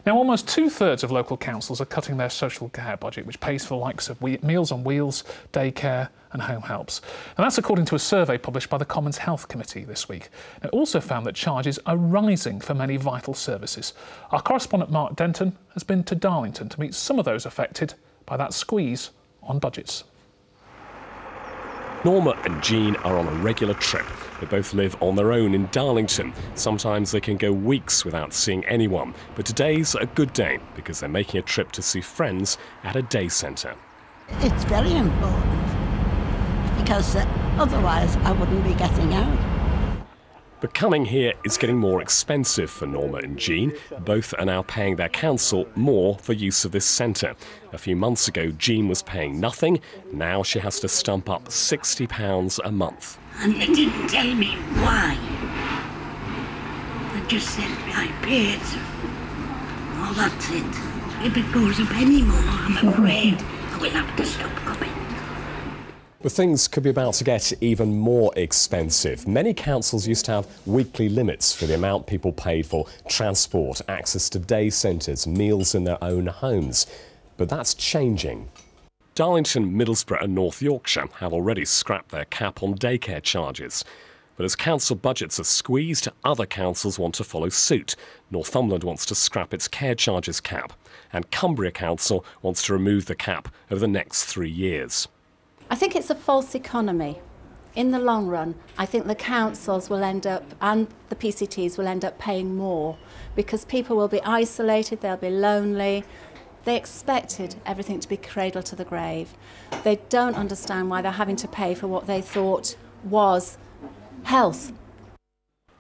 Now, almost two-thirds of local councils are cutting their social care budget, which pays for the likes of Meals on Wheels, daycare and home helps. And that's according to a survey published by the Commons Health Committee this week. It also found that charges are rising for many vital services. Our correspondent Mark Denton has been to Darlington to meet some of those affected by that squeeze on budgets. Norma and Jean are on a regular trip. They both live on their own in Darlington. Sometimes they can go weeks without seeing anyone. But today's a good day because they're making a trip to see friends at a day centre. It's very important because otherwise I wouldn't be getting out. But coming here is getting more expensive for Norma and Jean. Both are now paying their council more for use of this centre. A few months ago, Jean was paying nothing. Now she has to stump up £60 a month. And they didn't tell me why. They just said I paid. Oh, that's it. If it goes up any more, I'm afraid I will have to stop coming. But things could be about to get even more expensive. Many councils used to have weekly limits for the amount people paid for transport, access to day centres, meals in their own homes. But that's changing. Darlington, Middlesbrough and North Yorkshire have already scrapped their cap on daycare charges. But as council budgets are squeezed, other councils want to follow suit. Northumberland wants to scrap its care charges cap, and Cumbria Council wants to remove the cap over the next 3 years. I think it's a false economy. In the long run, I think the councils will end up, and the PCTs will end up paying more because people will be isolated, they'll be lonely. They expected everything to be cradle to the grave. They don't understand why they're having to pay for what they thought was health.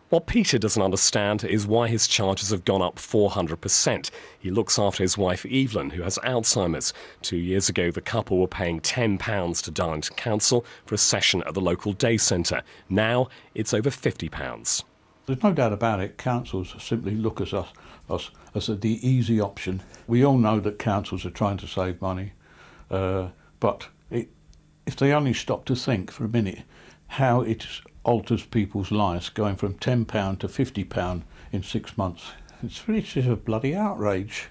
What Peter doesn't understand is why his charges have gone up 400%. He looks after his wife Evelyn, who has Alzheimer's. 2 years ago, the couple were paying £10 to Darlington Council for a session at the local day centre. Now it's over £50. There's no doubt about it, councils simply look at us as the easy option. We all know that councils are trying to save money, but if they only stop to think for a minute how it alters people's lives, going from £10 to £50 in 6 months, it's really just a bloody outrage.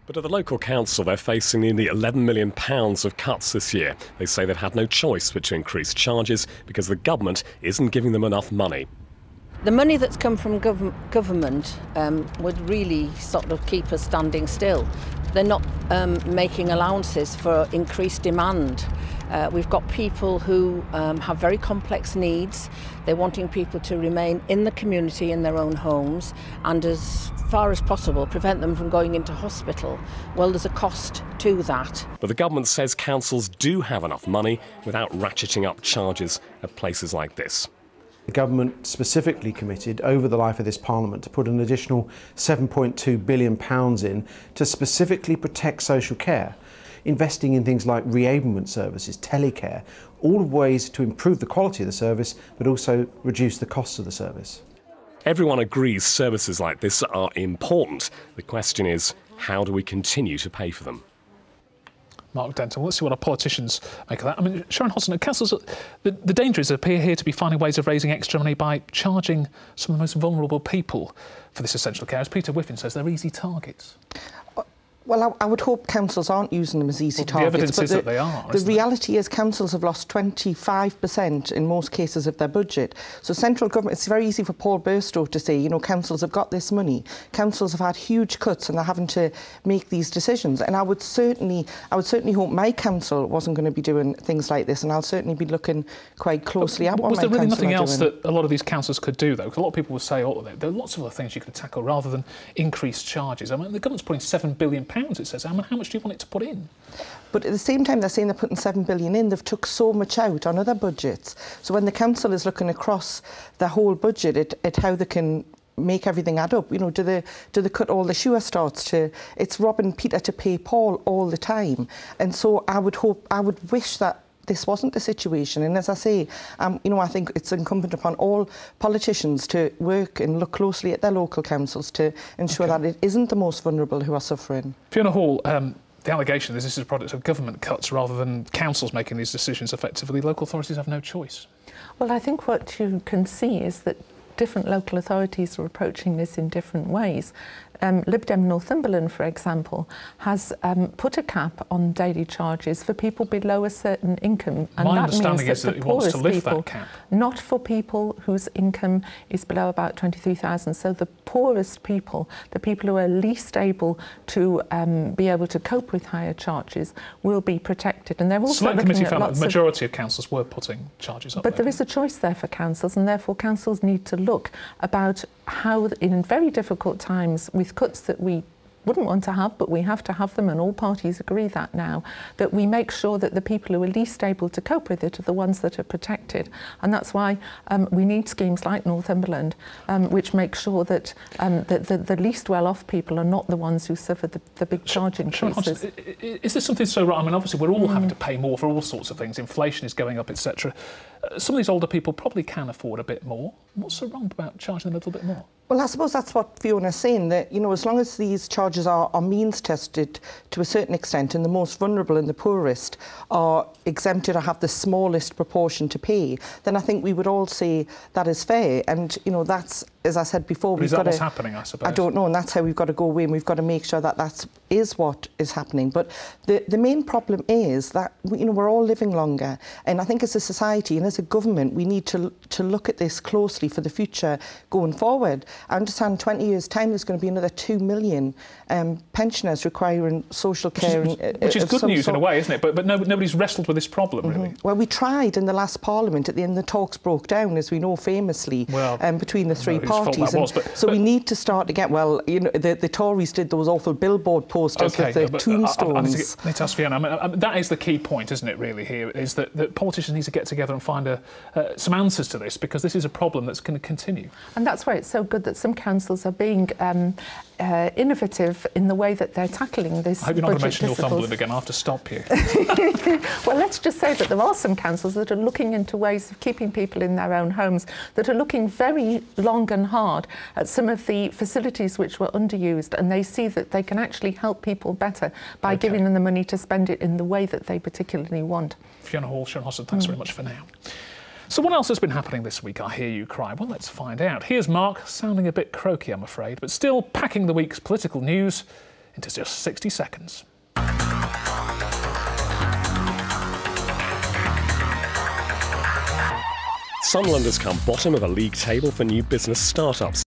But at the local council, they're facing nearly £11 million of cuts this year. They say they've had no choice but to increase charges because the government isn't giving them enough money. The money that's come from government would really sort of keep us standing still. They're not making allowances for increased demand. We've got people who have very complex needs. They're wanting people to remain in the community in their own homes and as far as possible prevent them from going into hospital. Well, there's a cost to that. But the government says councils do have enough money without ratcheting up charges at places like this. The government specifically committed over the life of this Parliament to put an additional £7.2 billion in to specifically protect social care, investing in things like reablement services, telecare, all ways to improve the quality of the service but also reduce the costs of the service. Everyone agrees services like this are important. The question is, how do we continue to pay for them? Mark Denton, let's see what our politicians make of that. I mean, Sharon Hodson, councils, the danger is appear here to be finding ways of raising extra money by charging some of the most vulnerable people for this essential care. As Peter Whiffin says, they're easy targets. Well, I would hope councils aren't using them as easy targets. The evidence is that they are. The reality is councils have lost 25% in most cases of their budget. So central government, it's very easy for Paul Burstow to say, you know, councils have got this money. Councils have had huge cuts and they're having to make these decisions. And I would certainly hope my council wasn't going to be doing things like this, and I'll certainly be looking quite closely at what my council are doing. Was there really nothing else that a lot of these councils could do, though? Because a lot of people would say, oh, there are lots of other things you could tackle rather than increase charges. I mean, the government's putting £7 billion, it says. I mean, how much do you want it to put in? But at the same time, they're saying they're putting £7 billion in. They've took so much out on other budgets. So when the council is looking across the whole budget at how they can make everything add up, you know, do they cut all the sure starts to? It's robbing Peter to pay Paul all the time. And so I would wish that this wasn't the situation. And as I say, you know, I think it's incumbent upon all politicians to work and look closely at their local councils to ensure that it isn't the most vulnerable who are suffering. Fiona Hall, the allegation is this is a product of government cuts rather than councils making these decisions effectively. Local authorities have no choice. Well, I think what you can see is that different local authorities are approaching this in different ways. Lib Dem Northumberland, for example, has put a cap on daily charges for people below a certain income. And my that understanding means is that that the it wants to poorest lift people, that cap. not for people whose income is below about 23,000. So the poorest people, the people who are least able to be able to cope with higher charges, will be protected. And they're also Select Committee found that the lots majority of councils were putting charges up. But there is a choice there for councils, and therefore councils need to look about how, in very difficult times, with cuts that we wouldn't want to have, but we have to have them, and all parties agree that now, that we make sure that the people who are least able to cope with it are the ones that are protected. And that's why we need schemes like Northumberland, which make sure that the least well-off people are not the ones who suffer the big charge increases. Is this something so right? I mean, obviously, we're all having to pay more for all sorts of things. Inflation is going up, etc. Some of these older people probably can afford a bit more. What's so wrong about charging them a little bit more? Well, I suppose that's what Fiona's saying, that, you know, as long as these charges are means tested to a certain extent, and the most vulnerable and the poorest are exempted or have the smallest proportion to pay, then I think we would all say that is fair. And, you know, that's, as I said before, we've got to... Is that what's happening, I suppose? I don't know, and that's how we've got to go away, and we've got to make sure that that is what is happening. But the main problem is that, you know, we're all living longer, and I think as a society and as a government, we need to look at this closely for the future going forward. I understand 20 years' time there's going to be another 2 million pensioners requiring social care. Which is good news in a way, isn't it? But nobody's wrestled with this problem, really. Well, we tried in the last Parliament. At the end, the talks broke down, as we know, famously, between the three parties. So we need to start again. Well, you know, the Tories did those awful billboard posters with the tombstones. I need to ask Fiona. I mean, that is the key point, isn't it, really, here, is that politicians need to get together and find some answers to this, because this is a problem that's going to continue. And that's why it's so good that some councils are being innovative in the way that they're tackling this. I hope you're not going to mention Northumberland again. I have to stop you. Well, let's just say that there are some councils that are looking into ways of keeping people in their own homes, that are looking very long and hard at some of the facilities which were underused, and they see that they can actually help people better by giving them the money to spend it in the way that they particularly want. Fiona Hall, Sharon Hosson, thanks very much for now. So what else has been happening this week, I hear you cry? Well, let's find out. Here's Mark, sounding a bit croaky, I'm afraid, but still packing the week's political news into just 60 seconds. Sunderland has come bottom of the league table for new business startups.